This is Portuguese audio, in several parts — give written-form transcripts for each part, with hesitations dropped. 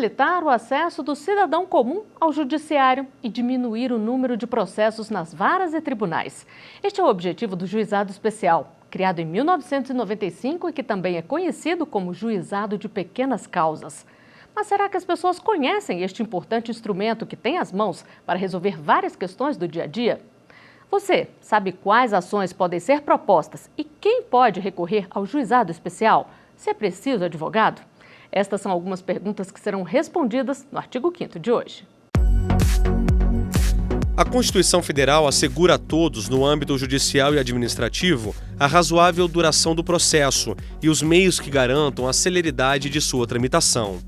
facilitar o acesso do cidadão comum ao judiciário e diminuir o número de processos nas varas e tribunais. Este é o objetivo do Juizado Especial, criado em 1995 e que também é conhecido como Juizado de Pequenas Causas. Mas será que as pessoas conhecem este importante instrumento que tem às mãos para resolver várias questões do dia a dia? Você sabe quais ações podem ser propostas e quem pode recorrer ao Juizado Especial? Se é preciso advogado? Estas são algumas perguntas que serão respondidas no artigo 5º de hoje. A Constituição Federal assegura a todos, no âmbito judicial e administrativo, a razoável duração do processo e os meios que garantam a celeridade de sua tramitação.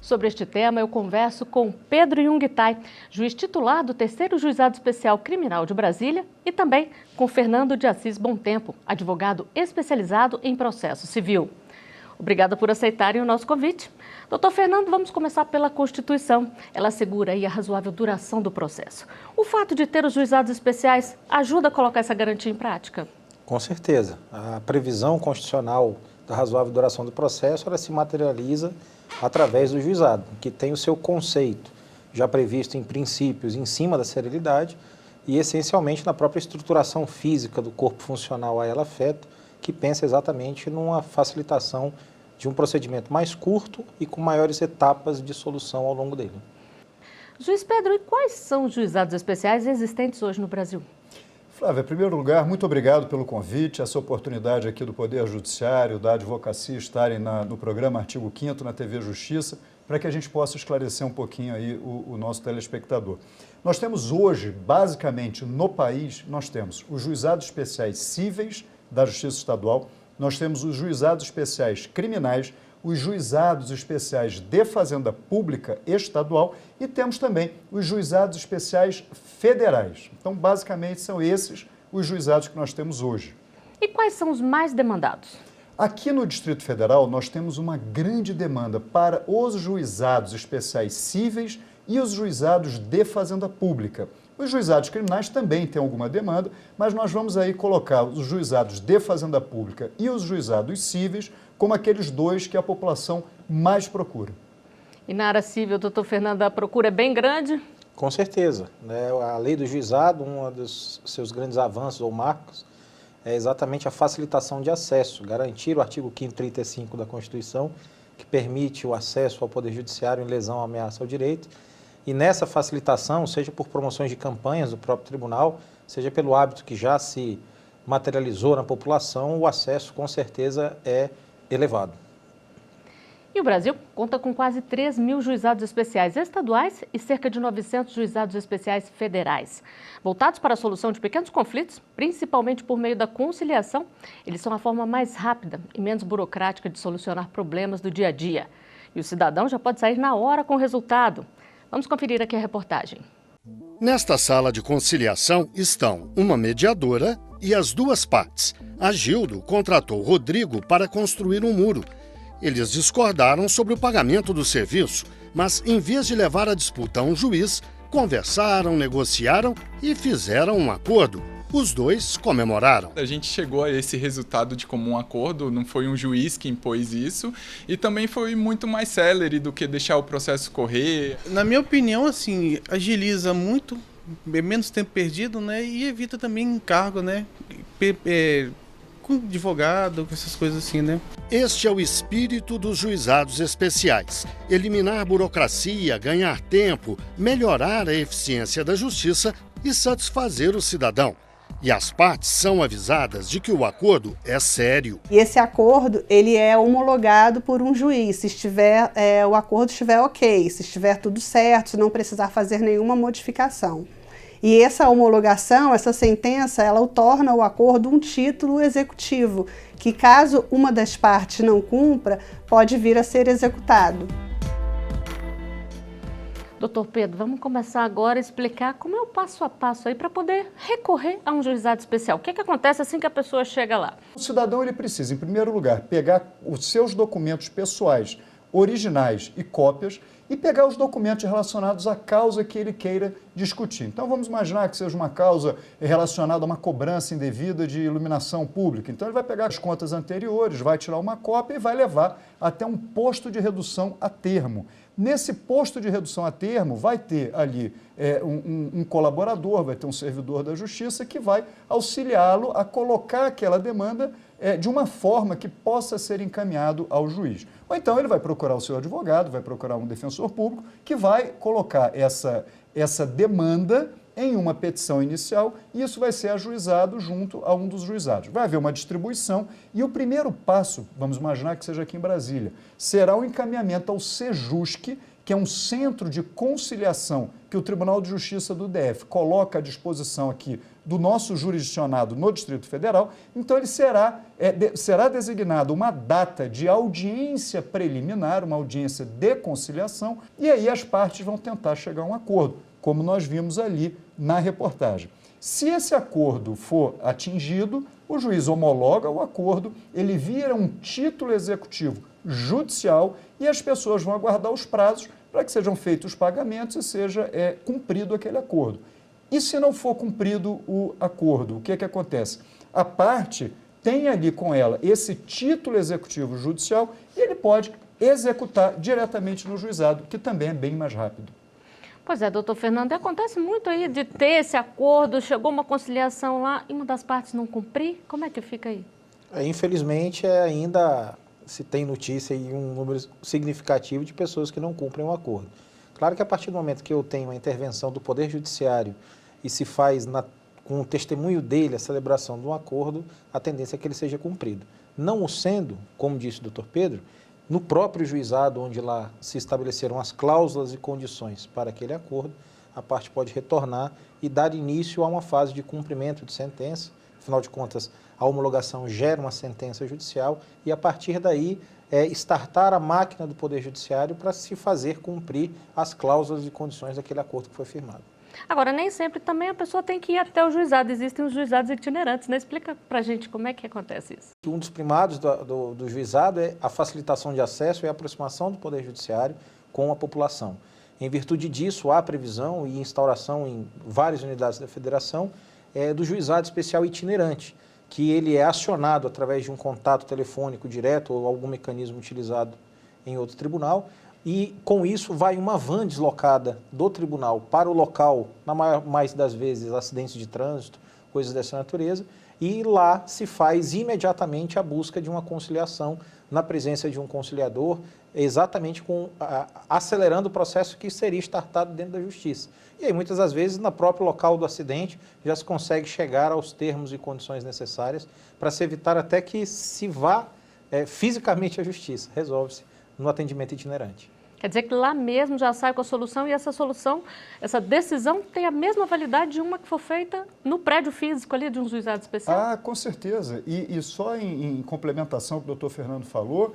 Sobre este tema, eu converso com Pedro Jungtai, juiz titular do 3º Juizado Especial Criminal de Brasília, e também com Fernando de Assis Bontempo, advogado especializado em processo civil. Obrigada por aceitarem o nosso convite. Doutor Fernando, vamos começar pela Constituição. Ela assegura aí a razoável duração do processo. O fato de ter os juizados especiais ajuda a colocar essa garantia em prática? Com certeza. A previsão constitucional da razoável duração do processo, ela se materializa através do juizado, que tem o seu conceito já previsto em princípios em cima da celeridade e essencialmente na própria estruturação física do corpo funcional a ela afeta, que pensa exatamente numa facilitação de um procedimento mais curto e com maiores etapas de solução ao longo dele. Juiz Pedro, e quais são os juizados especiais existentes hoje no Brasil? Flávia, em primeiro lugar, muito obrigado pelo convite, essa oportunidade aqui do Poder Judiciário, da advocacia estarem no programa Artigo 5º na TV Justiça, para que a gente possa esclarecer um pouquinho aí o nosso telespectador. Nós temos hoje, basicamente, no país, nós temos os juizados especiais cíveis da Justiça Estadual, nós temos os juizados especiais criminais, os juizados especiais de Fazenda Pública Estadual e temos também os juizados especiais federais. Então, basicamente, são esses os juizados que nós temos hoje. E quais são os mais demandados? Aqui no Distrito Federal, nós temos uma grande demanda para os juizados especiais cíveis e os juizados de Fazenda Pública. Os juizados criminais também têm alguma demanda, mas nós vamos aí colocar os juizados de Fazenda Pública e os juizados cíveis como aqueles dois que a população mais procura. E na área civil, doutor Fernando, a procura é bem grande? Com certeza. A lei do juizado, um dos seus grandes avanços ou marcos, é exatamente a facilitação de acesso, garantir o artigo 5º 35 da Constituição, que permite o acesso ao Poder Judiciário em lesão ou ameaça ao direito. E nessa facilitação, seja por promoções de campanhas do próprio tribunal, seja pelo hábito que já se materializou na população, o acesso com certeza é elevado. E o Brasil conta com quase 3.000 juizados especiais estaduais e cerca de 900 juizados especiais federais. Voltados para a solução de pequenos conflitos, principalmente por meio da conciliação, eles são a forma mais rápida e menos burocrática de solucionar problemas do dia a dia. E o cidadão já pode sair na hora com o resultado. Vamos conferir aqui a reportagem. Nesta sala de conciliação estão uma mediadora e as duas partes. A Gildo contratou Rodrigo para construir um muro. Eles discordaram sobre o pagamento do serviço, mas em vez de levar a disputa a um juiz, conversaram, negociaram e fizeram um acordo. Os dois comemoraram. A gente chegou a esse resultado de comum acordo, não foi um juiz que impôs isso, e também foi muito mais célere do que deixar o processo correr. Na minha opinião, assim, agiliza muito, menos tempo perdido, né, e evita também encargo, né, com advogado, com essas coisas assim, né. Este é o espírito dos juizados especiais: eliminar burocracia, ganhar tempo, melhorar a eficiência da justiça e satisfazer o cidadão. E as partes são avisadas de que o acordo é sério. E esse acordo, ele é homologado por um juiz, se estiver, o acordo estiver ok, se estiver tudo certo, se não precisar fazer nenhuma modificação. E essa homologação, essa sentença, ela torna o acordo um título executivo, que caso uma das partes não cumpra, pode vir a ser executado. Doutor Pedro, vamos começar agora a explicar como é o passo a passo aí para poder recorrer a um juizado especial. O que acontece assim que a pessoa chega lá? O cidadão ele precisa, em primeiro lugar, pegar os seus documentos pessoais, originais e cópias, e pegar os documentos relacionados à causa que ele queira discutir. Então vamos imaginar que seja uma causa relacionada a uma cobrança indevida de iluminação pública. Então ele vai pegar as contas anteriores, vai tirar uma cópia e vai levar até um posto de redução a termo. Nesse posto de redução a termo vai ter ali um colaborador, vai ter um servidor da Justiça que vai auxiliá-lo a colocar aquela demanda de uma forma que possa ser encaminhado ao juiz. Ou então ele vai procurar o seu advogado, vai procurar um defensor público que vai colocar essa demanda em uma petição inicial e isso vai ser ajuizado junto a um dos juizados. Vai haver uma distribuição e o primeiro passo, vamos imaginar que seja aqui em Brasília, será o encaminhamento ao Sejusc, que é um centro de conciliação que o Tribunal de Justiça do DF coloca à disposição aqui do nosso jurisdicionado no Distrito Federal. Então ele será designada uma data de audiência preliminar, uma audiência de conciliação, e aí as partes vão tentar chegar a um acordo, como nós vimos ali na reportagem. Se esse acordo for atingido, o juiz homologa o acordo, ele vira um título executivo judicial e as pessoas vão aguardar os prazos para que sejam feitos os pagamentos e seja cumprido aquele acordo. E se não for cumprido o acordo, o que acontece? A parte tem ali com ela esse título executivo judicial e ele pode executar diretamente no juizado, que também é bem mais rápido. Pois é, doutor Fernando, acontece muito aí de ter esse acordo, chegou uma conciliação lá e uma das partes não cumprir, como é que fica aí? Infelizmente, ainda se tem notícia e um número significativo de pessoas que não cumprem o acordo. Claro que a partir do momento que eu tenho a intervenção do Poder Judiciário e se faz com o testemunho dele a celebração de um acordo, a tendência é que ele seja cumprido. Não o sendo, como disse o doutor Pedro, no próprio juizado, onde lá se estabeleceram as cláusulas e condições para aquele acordo, a parte pode retornar e dar início a uma fase de cumprimento de sentença. Afinal de contas, a homologação gera uma sentença judicial e, a partir daí, startar a máquina do Poder Judiciário para se fazer cumprir as cláusulas e condições daquele acordo que foi firmado. Agora, nem sempre também a pessoa tem que ir até o juizado. Existem os juizados itinerantes, né? Explica pra gente como é que acontece isso. Um dos primados do juizado é a facilitação de acesso e a aproximação do Poder Judiciário com a população. Em virtude disso, há previsão e instauração em várias unidades da Federação do juizado especial itinerante, que ele é acionado através de um contato telefônico direto ou algum mecanismo utilizado em outro tribunal, e com isso vai uma van deslocada do tribunal para o local, na mais das vezes acidentes de trânsito, coisas dessa natureza, e lá se faz imediatamente a busca de uma conciliação na presença de um conciliador, exatamente acelerando o processo que seria startado dentro da Justiça. E aí, muitas das vezes, no próprio local do acidente, já se consegue chegar aos termos e condições necessárias para se evitar até que se vá fisicamente à Justiça. Resolve-se no atendimento itinerante. Quer dizer que lá mesmo já sai com a solução e essa solução, essa decisão tem a mesma validade de uma que for feita no prédio físico ali de um juizado especial? Ah, com certeza. E só em complementação ao que o doutor Fernando falou,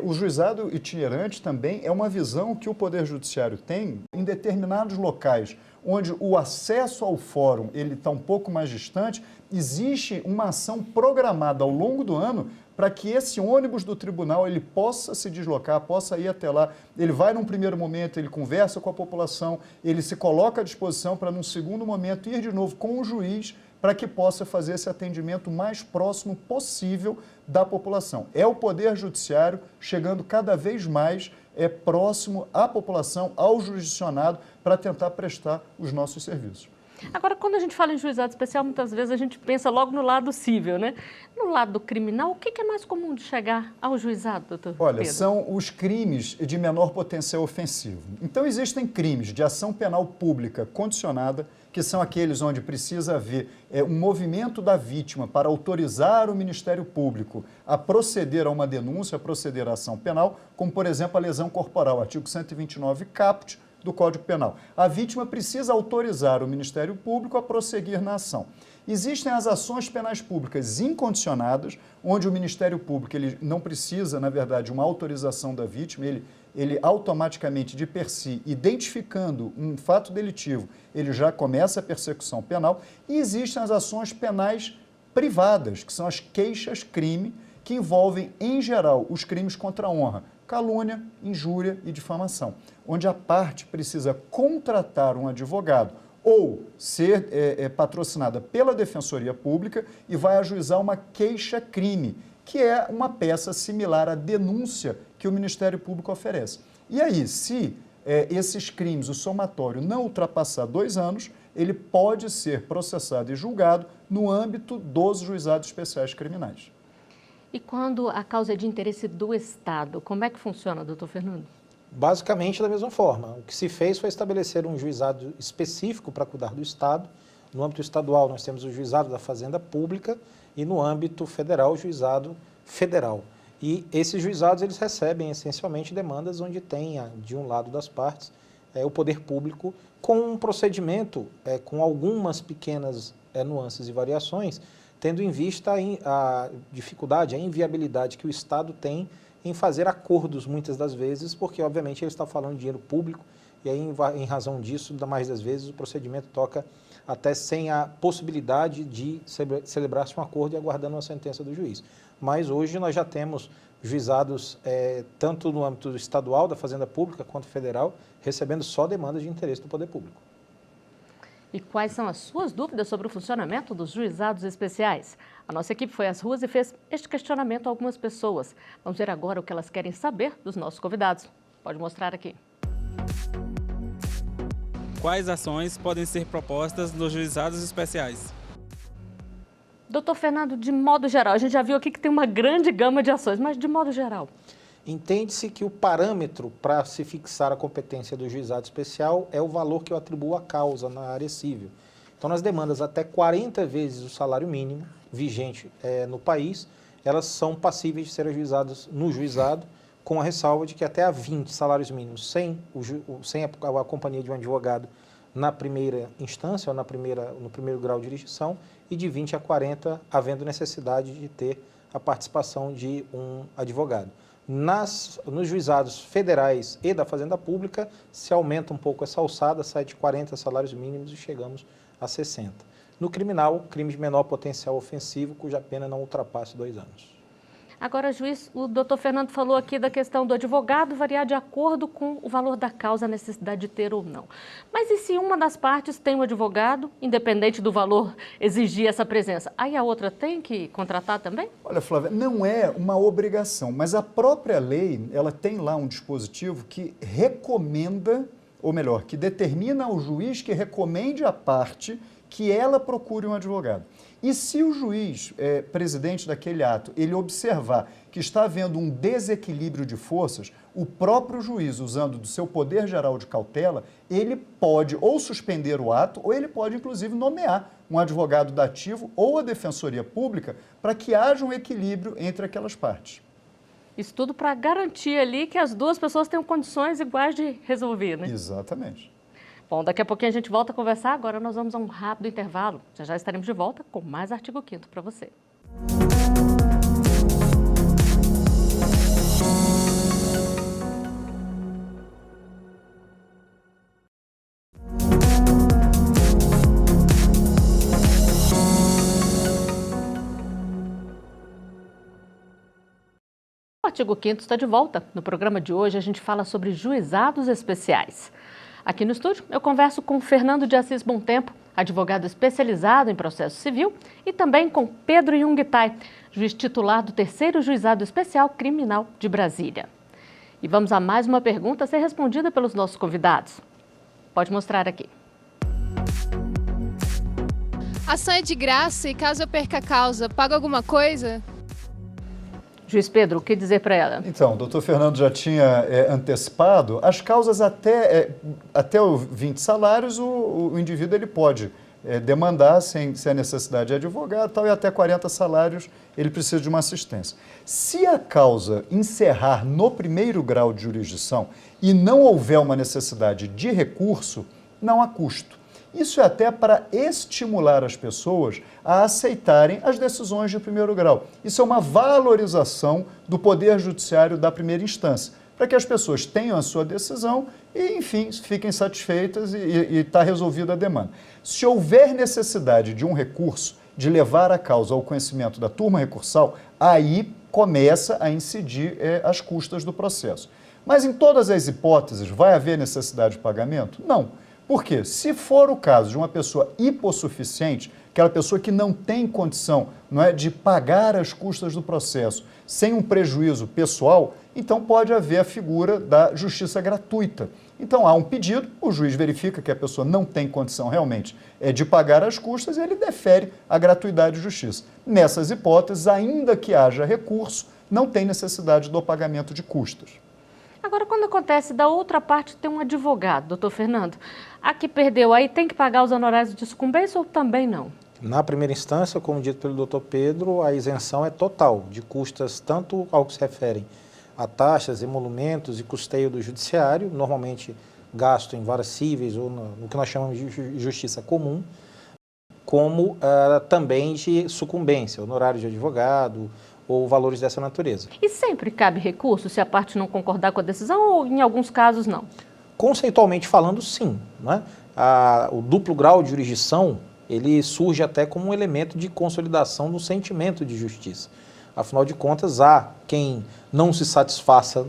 o juizado itinerante também é uma visão que o Poder Judiciário tem em determinados locais onde o acesso ao fórum ele está um pouco mais distante, existe uma ação programada ao longo do ano para que esse ônibus do tribunal ele possa se deslocar, possa ir até lá. Ele vai num primeiro momento, ele conversa com a população, ele se coloca à disposição para num segundo momento ir de novo com o juiz para que possa fazer esse atendimento mais próximo possível da população. É o Poder Judiciário chegando cada vez mais próximo à população, ao jurisdicionado, para tentar prestar os nossos serviços. Agora, quando a gente fala em juizado especial, muitas vezes a gente pensa logo no lado civil, né? No lado criminal, o que é mais comum de chegar ao juizado, doutor Pedro? Olha, são os crimes de menor potencial ofensivo. Então, existem crimes de ação penal pública condicionada, que são aqueles onde precisa haver um movimento da vítima para autorizar o Ministério Público a proceder a uma denúncia, a proceder à ação penal, como, por exemplo, a lesão corporal, artigo 129 caput, do Código Penal. A vítima precisa autorizar o Ministério Público a prosseguir na ação. Existem as ações penais públicas incondicionadas, onde o Ministério Público ele não precisa, na verdade, uma autorização da vítima, ele automaticamente, de per si, identificando um fato delitivo, ele já começa a persecução penal. E existem as ações penais privadas, que são as queixas-crime, que envolvem, em geral, os crimes contra a honra, calúnia, injúria e difamação, onde a parte precisa contratar um advogado ou ser patrocinada pela Defensoria Pública e vai ajuizar uma queixa-crime, que é uma peça similar à denúncia que o Ministério Público oferece. E aí, se esses crimes, o somatório, não ultrapassar 2 anos, ele pode ser processado e julgado no âmbito dos juizados especiais criminais. E quando a causa é de interesse do Estado, como é que funciona, doutor Fernando? Basicamente da mesma forma. O que se fez foi estabelecer um juizado específico para cuidar do Estado. No âmbito estadual, nós temos o juizado da Fazenda Pública e no âmbito federal, o juizado federal. E esses juizados, eles recebem essencialmente demandas onde tenha, de um lado das partes, o poder público com um procedimento, com algumas pequenas nuances e variações, tendo em vista a dificuldade, a inviabilidade que o Estado tem em fazer acordos, muitas das vezes, porque, obviamente, ele está falando de dinheiro público, e aí, em razão disso, mais das vezes, o procedimento toca até sem a possibilidade de celebrar-se um acordo e aguardando uma sentença do juiz. Mas hoje nós já temos juizados, tanto no âmbito estadual, da Fazenda Pública, quanto federal, recebendo só demandas de interesse do poder público. E quais são as suas dúvidas sobre o funcionamento dos juizados especiais? A nossa equipe foi às ruas e fez este questionamento a algumas pessoas. Vamos ver agora o que elas querem saber dos nossos convidados. Pode mostrar aqui. Quais ações podem ser propostas nos juizados especiais? Doutor Fernando, de modo geral, a gente já viu aqui que tem uma grande gama de ações, mas de modo geral... Entende-se que o parâmetro para se fixar a competência do juizado especial é o valor que eu atribuo à causa na área civil. Então, nas demandas até 40 vezes o salário mínimo vigente no país, elas são passíveis de ser ajuizadas no juizado, com a ressalva de que até a 20 salários mínimos sem a companhia de um advogado na primeira instância, ou no primeiro grau de jurisdição, e de 20 a 40 havendo necessidade de ter a participação de um advogado. Nos juizados federais e da Fazenda Pública, se aumenta um pouco essa alçada, sai de 40 salários mínimos e chegamos a 60. No criminal, crime de menor potencial ofensivo, cuja pena não ultrapasse 2 anos. Agora, juiz, o doutor Fernando falou aqui da questão do advogado variar de acordo com o valor da causa, a necessidade de ter ou não. Mas e se uma das partes tem um advogado, independente do valor exigir essa presença, aí a outra tem que contratar também? Olha, Flávia, não é uma obrigação, mas a própria lei, ela tem lá um dispositivo que recomenda, ou melhor, que determina ao juiz que recomende à parte que ela procure um advogado. E se o juiz, presidente daquele ato, ele observar que está havendo um desequilíbrio de forças, o próprio juiz, usando do seu poder geral de cautela, ele pode ou suspender o ato, ou ele pode, inclusive, nomear um advogado dativo ou a Defensoria Pública para que haja um equilíbrio entre aquelas partes. Isso tudo para garantir ali que as duas pessoas tenham condições iguais de resolver, né? Exatamente. Bom, daqui a pouquinho a gente volta a conversar, agora nós vamos a um rápido intervalo. Já estaremos de volta com mais Artigo 5º para você. O Artigo 5º está de volta. No programa de hoje a gente fala sobre juizados especiais. Aqui no estúdio, eu converso com Fernando de Assis Bontempo, advogado especializado em processo civil, e também com Pedro Jungtai, juiz titular do 3º Juizado Especial Criminal de Brasília. E vamos a mais uma pergunta a ser respondida pelos nossos convidados. Pode mostrar aqui. A ação é de graça e caso eu perca a causa, pago alguma coisa? Juiz Pedro, o que dizer para ela? Então, o doutor Fernando já tinha antecipado, as causas até os 20 salários, o indivíduo ele pode demandar sem a necessidade de advogado tal, e até 40 salários ele precisa de uma assistência. Se a causa encerrar no primeiro grau de jurisdição e não houver uma necessidade de recurso, não há custo. Isso é até para estimular as pessoas a aceitarem as decisões de primeiro grau. Isso é uma valorização do poder judiciário da primeira instância, para que as pessoas tenham a sua decisão e, enfim, fiquem satisfeitas e está resolvida a demanda. Se houver necessidade de um recurso, de levar a causa ao conhecimento da turma recursal, aí começa a incidir as custas do processo. Mas em todas as hipóteses, vai haver necessidade de pagamento? Não. Por quê? Se for o caso de uma pessoa hipossuficiente, aquela pessoa que não tem condição, não é, de pagar as custas do processo sem um prejuízo pessoal, então pode haver a figura da justiça gratuita. Então há um pedido, o juiz verifica que a pessoa não tem condição realmente de pagar as custas e ele defere a gratuidade de justiça. Nessas hipóteses, ainda que haja recurso, não tem necessidade do pagamento de custas. Agora, quando acontece da outra parte ter um advogado, doutor Fernando, a que perdeu aí tem que pagar os honorários de sucumbência ou também não? Na primeira instância, como dito pelo doutor Pedro, a isenção é total de custas, tanto ao que se referem a taxas, emolumentos e custeio do judiciário, normalmente gasto em varas cíveis ou no que nós chamamos de justiça comum, como também de sucumbência, honorário de advogado ou valores dessa natureza. E sempre cabe recurso se a parte não concordar com a decisão ou em alguns casos não? Conceitualmente falando, sim, né? O duplo grau de jurisdição, ele surge até como um elemento de consolidação do sentimento de justiça. Afinal de contas, há quem não se satisfaça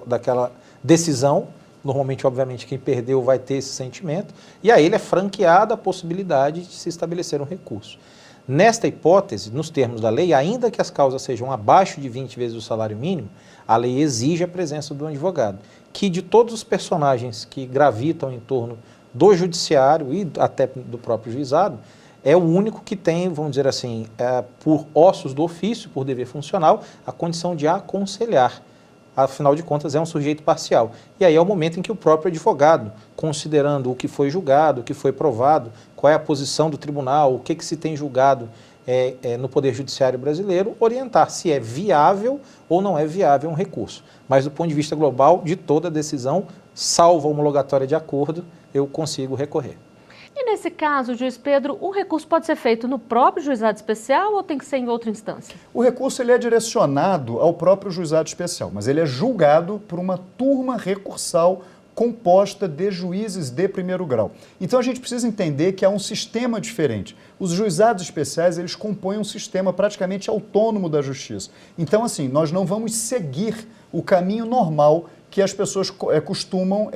daquela decisão, normalmente, obviamente, quem perdeu vai ter esse sentimento, e a ele é franqueada a possibilidade de se estabelecer um recurso. Nesta hipótese, nos termos da lei, ainda que as causas sejam abaixo de 20 vezes o salário mínimo, a lei exige a presença do advogado, que de todos os personagens que gravitam em torno do judiciário e até do próprio juizado, é o único que tem, vamos dizer assim, por ossos do ofício, por dever funcional, a condição de aconselhar. Afinal de contas, é um sujeito parcial. E aí é o momento em que o próprio advogado, considerando o que foi julgado, o que foi provado, qual é a posição do tribunal, o que se tem julgado no Poder Judiciário brasileiro, orientar se é viável ou não é viável um recurso. Mas do ponto de vista global, de toda decisão, salvo a homologatória de acordo, eu consigo recorrer. E nesse caso, juiz Pedro, o recurso pode ser feito no próprio juizado especial ou tem que ser em outra instância? O recurso ele é direcionado ao próprio juizado especial, mas ele é julgado por uma turma recursal composta de juízes de primeiro grau. Então a gente precisa entender que há um sistema diferente. Os juizados especiais, eles compõem um sistema praticamente autônomo da justiça. Então, assim, nós não vamos seguir o caminho normal que as pessoas costumam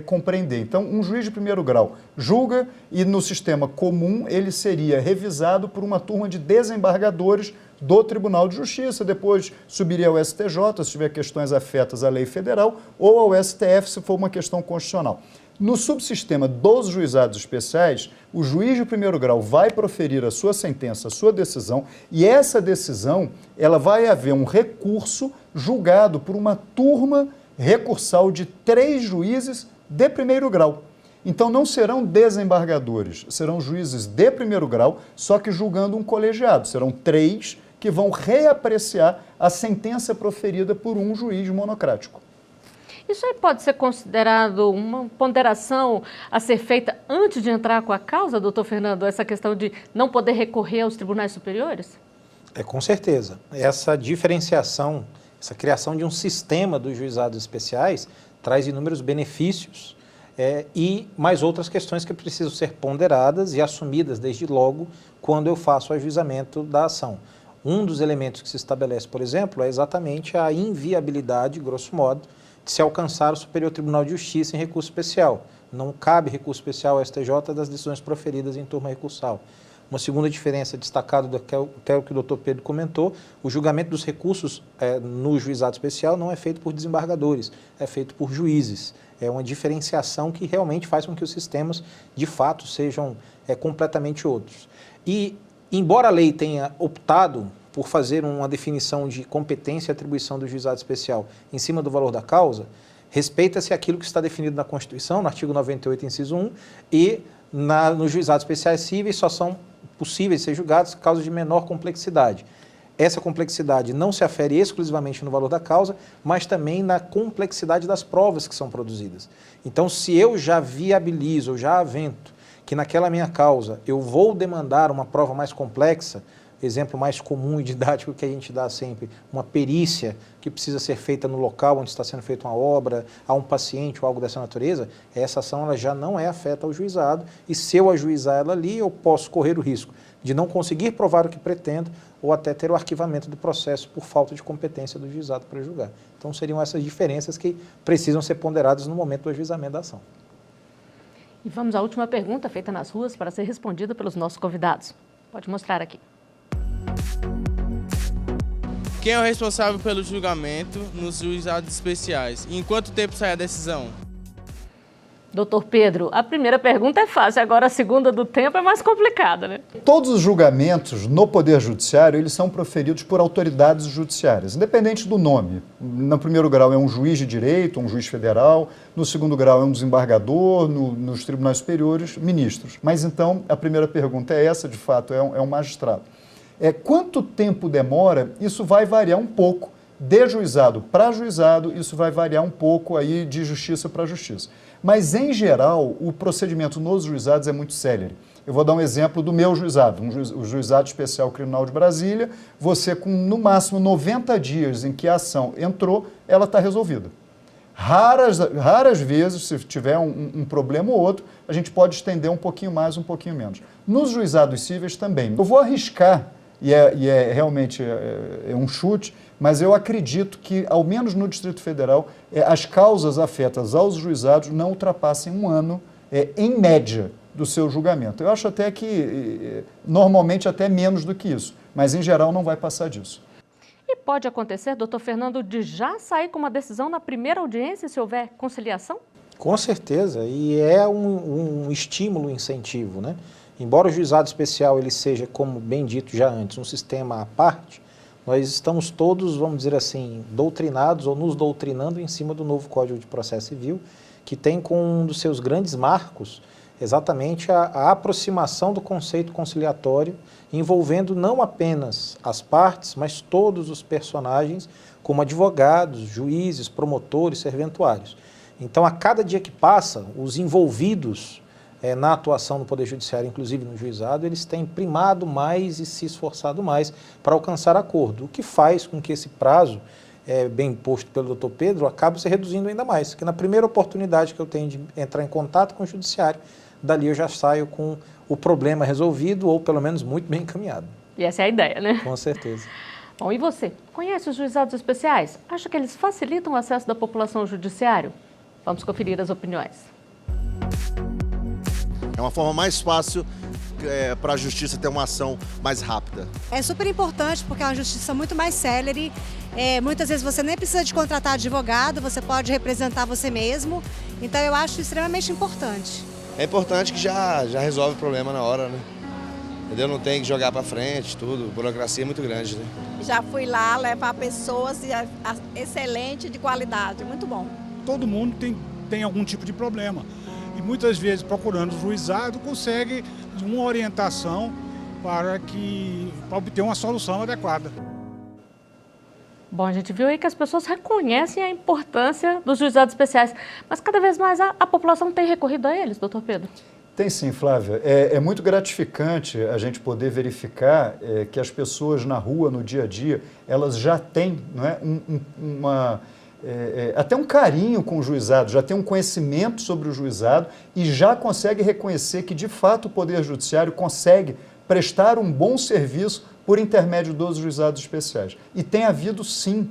compreender. Então, um juiz de primeiro grau julga e no sistema comum ele seria revisado por uma turma de desembargadores do Tribunal de Justiça, depois subiria ao STJ, se tiver questões afetas à lei federal, ou ao STF, se for uma questão constitucional. No subsistema dos juizados especiais, o juiz de primeiro grau vai proferir a sua sentença, a sua decisão, e essa decisão, ela vai haver um recurso julgado por uma turma recursal de 3 juízes de primeiro grau. Então não serão desembargadores, serão juízes de primeiro grau, só que julgando um colegiado. Serão 3 que vão reapreciar a sentença proferida por um juiz monocrático. Isso aí pode ser considerado uma ponderação a ser feita antes de entrar com a causa, doutor Fernando, essa questão de não poder recorrer aos tribunais superiores? Com certeza. Essa diferenciação, essa criação de um sistema dos juizados especiais traz inúmeros benefícios e mais outras questões que precisam ser ponderadas e assumidas desde logo quando eu faço o ajuizamento da ação. Um dos elementos que se estabelece, por exemplo, é exatamente a inviabilidade, grosso modo, de se alcançar o Superior Tribunal de Justiça em recurso especial. Não cabe recurso especial ao STJ das decisões proferidas em turma recursal. Uma segunda diferença destacada do que o doutor Pedro comentou, o julgamento dos recursos no juizado especial não é feito por desembargadores, é feito por juízes. É uma diferenciação que realmente faz com que os sistemas, de fato, sejam completamente outros. E, embora a lei tenha optado por fazer uma definição de competência e atribuição do juizado especial em cima do valor da causa, respeita-se aquilo que está definido na Constituição, no artigo 98, inciso 1, e nos juizados especiais cíveis só são possíveis ser julgados causas de menor complexidade. Essa complexidade não se afere exclusivamente no valor da causa, mas também na complexidade das provas que são produzidas. Então, se eu já viabilizo, eu já avento que naquela minha causa eu vou demandar uma prova mais complexa, exemplo mais comum e didático que a gente dá sempre, uma perícia que precisa ser feita no local onde está sendo feita uma obra, a um paciente ou algo dessa natureza, essa ação ela já não é afeta ao juizado e se eu ajuizar ela ali, eu posso correr o risco de não conseguir provar o que pretendo ou até ter o arquivamento do processo por falta de competência do juizado para julgar. Então seriam essas diferenças que precisam ser ponderadas no momento do ajuizamento da ação. E vamos à última pergunta feita nas ruas para ser respondida pelos nossos convidados. Pode mostrar aqui. Quem é o responsável pelo julgamento nos juizados especiais? E em quanto tempo sai a decisão? Doutor Pedro, a primeira pergunta é fácil, agora a segunda do tempo é mais complicada, né? Todos os julgamentos no Poder Judiciário, eles são proferidos por autoridades judiciárias, independente do nome. No primeiro grau é um juiz de direito, um juiz federal. No segundo grau é um desembargador, nos tribunais superiores, ministros. Mas então, a primeira pergunta é essa, de fato, é um magistrado. Quanto tempo demora? Isso vai variar um pouco de juizado para juizado, isso vai variar um pouco aí de justiça para justiça. Mas, em geral, o procedimento nos juizados é muito célere. Eu vou dar um exemplo do meu juizado, o Juizado Especial Criminal de Brasília. Você, com no máximo 90 dias em que a ação entrou, ela está resolvida. Raras vezes, se tiver um problema ou outro, a gente pode estender um pouquinho mais, um pouquinho menos. Nos juizados cíveis também. Eu vou arriscar, e realmente um chute, mas eu acredito que, ao menos no Distrito Federal, as causas afetas aos juizados não ultrapassem um ano, em média, do seu julgamento. Eu acho até que, normalmente, até menos do que isso, mas, em geral, não vai passar disso. E pode acontecer, doutor Fernando, de já sair com uma decisão na primeira audiência, se houver conciliação? Com certeza, e é um estímulo, um incentivo, né? Embora o juizado especial ele seja, como bem dito já antes, um sistema à parte, nós estamos todos, vamos dizer assim, doutrinados ou nos doutrinando em cima do novo Código de Processo Civil, que tem como um dos seus grandes marcos exatamente a aproximação do conceito conciliatório, envolvendo não apenas as partes, mas todos os personagens, como advogados, juízes, promotores, serventuários. Então, a cada dia que passa, os envolvidos na atuação do Poder Judiciário, inclusive no juizado, eles têm primado mais e se esforçado mais para alcançar acordo, o que faz com que esse prazo, bem posto pelo doutor Pedro, acabe se reduzindo ainda mais, porque na primeira oportunidade que eu tenho de entrar em contato com o Judiciário, dali eu já saio com o problema resolvido ou pelo menos muito bem encaminhado. E essa é a ideia, né? Com certeza. Bom, e você? Conhece os juizados especiais? Acha que eles facilitam o acesso da população ao judiciário? Vamos conferir as opiniões. É uma forma mais fácil para a justiça ter uma ação mais rápida. É super importante porque é uma justiça muito mais célere. Muitas vezes você nem precisa de contratar advogado, você pode representar você mesmo. Então eu acho extremamente importante. É importante que já resolve o problema na hora, né? Entendeu? Não tem que jogar para frente, tudo. A burocracia é muito grande, né? Já fui lá levar pessoas excelente, de qualidade, muito bom. Todo mundo tem algum tipo de problema. E muitas vezes, procurando o juizado, consegue uma orientação para obter uma solução adequada. Bom, a gente viu aí que as pessoas reconhecem a importância dos juizados especiais, mas cada vez mais a população tem recorrido a eles, doutor Pedro? Tem sim, Flávia. É muito gratificante a gente poder verificar que as pessoas na rua, no dia a dia, elas já têm, não é, até um carinho com o juizado, já tem um conhecimento sobre o juizado e já consegue reconhecer que, de fato, o Poder Judiciário consegue prestar um bom serviço por intermédio dos juizados especiais. E tem havido, sim,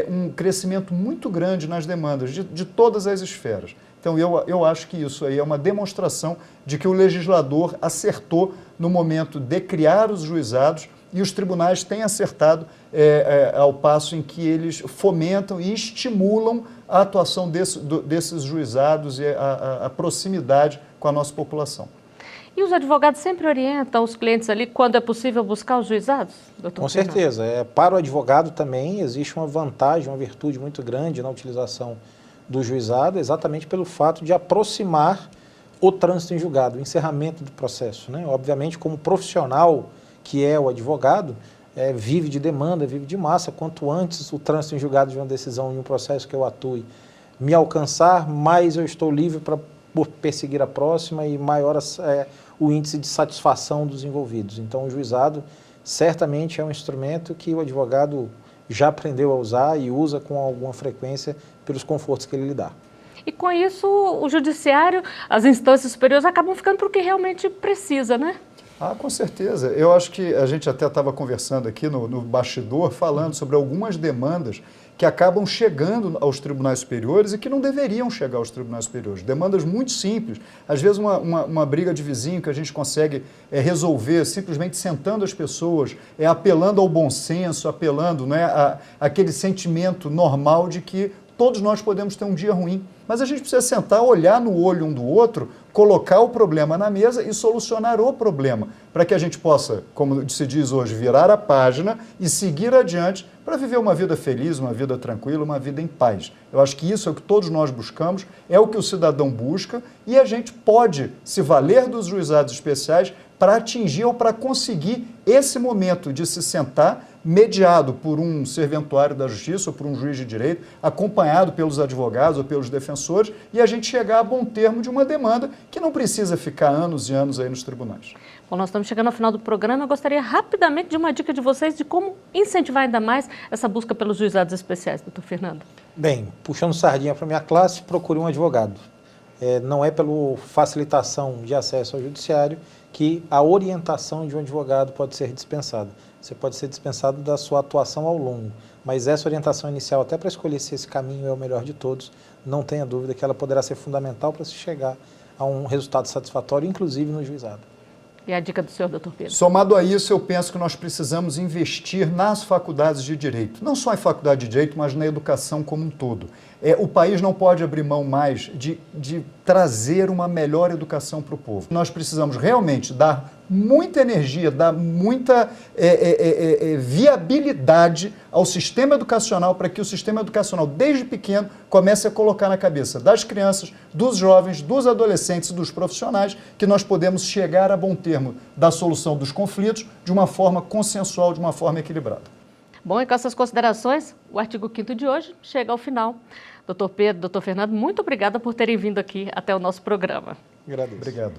um crescimento muito grande nas demandas de todas as esferas. Então, eu acho que isso aí é uma demonstração de que o legislador acertou no momento de criar os juizados e os tribunais têm acertado ao passo em que eles fomentam e estimulam a atuação desses juizados e a proximidade com a nossa população. E os advogados sempre orientam os clientes ali quando é possível buscar os juizados, doutor? Com certeza. Para o advogado também existe uma vantagem, uma virtude muito grande na utilização do juizado, exatamente pelo fato de aproximar o trânsito em julgado, o encerramento do processo, né? Obviamente, como profissional que é o advogado, vive de demanda, vive de massa. Quanto antes o trânsito em julgado de uma decisão em um processo que eu atue me alcançar, mais eu estou livre para perseguir a próxima e maior o índice de satisfação dos envolvidos. Então, o juizado certamente é um instrumento que o advogado já aprendeu a usar e usa com alguma frequência pelos confortos que ele lhe dá. E com isso, o judiciário, as instâncias superiores acabam ficando para o que realmente precisa, né? Ah, com certeza. Eu acho que a gente até estava conversando aqui no bastidor, falando sobre algumas demandas que acabam chegando aos tribunais superiores e que não deveriam chegar aos tribunais superiores. Demandas muito simples, às vezes uma briga de vizinho que a gente consegue resolver simplesmente sentando as pessoas, apelando ao bom senso, apelando, né, àquele sentimento normal de que todos nós podemos ter um dia ruim. Mas a gente precisa sentar, olhar no olho um do outro, colocar o problema na mesa e solucionar o problema, para que a gente possa, como se diz hoje, virar a página e seguir adiante para viver uma vida feliz, uma vida tranquila, uma vida em paz. Eu acho que isso é o que todos nós buscamos, é o que o cidadão busca e a gente pode se valer dos juizados especiais para atingir ou para conseguir esse momento de se sentar mediado por um serventuário da justiça ou por um juiz de direito, acompanhado pelos advogados ou pelos defensores, e a gente chegar a bom termo de uma demanda que não precisa ficar anos e anos aí nos tribunais. Bom, nós estamos chegando ao final do programa. Eu gostaria rapidamente de uma dica de vocês de como incentivar ainda mais essa busca pelos juizados especiais, doutor Fernando. Bem, puxando sardinha para a minha classe, procure um advogado. Não é pela facilitação de acesso ao judiciário que a orientação de um advogado pode ser dispensada. Você pode ser dispensado da sua atuação ao longo, mas essa orientação inicial, até para escolher se esse caminho é o melhor de todos, não tenha dúvida que ela poderá ser fundamental para se chegar a um resultado satisfatório, inclusive no juizado. E a dica do senhor, doutor Pedro? Somado a isso, eu penso que nós precisamos investir nas faculdades de Direito. Não só em faculdade de Direito, mas na educação como um todo. O país não pode abrir mão mais de trazer uma melhor educação para o povo. Nós precisamos realmente dar muita energia, dar muita viabilidade ao sistema educacional para que o sistema educacional, desde pequeno, comece a colocar na cabeça das crianças, dos jovens, dos adolescentes e dos profissionais que nós podemos chegar a bom termo da solução dos conflitos de uma forma consensual, de uma forma equilibrada. Bom, e com essas considerações, o artigo 5º de hoje chega ao final. Doutor Pedro, doutor Fernando, muito obrigada por terem vindo aqui até o nosso programa. Agradeço. Obrigado.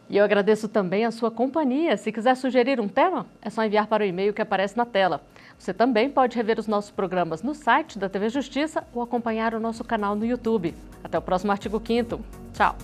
E eu agradeço também a sua companhia. Se quiser sugerir um tema, é só enviar para o e-mail que aparece na tela. Você também pode rever os nossos programas no site da TV Justiça ou acompanhar o nosso canal no YouTube. Até o próximo artigo 5º. Tchau.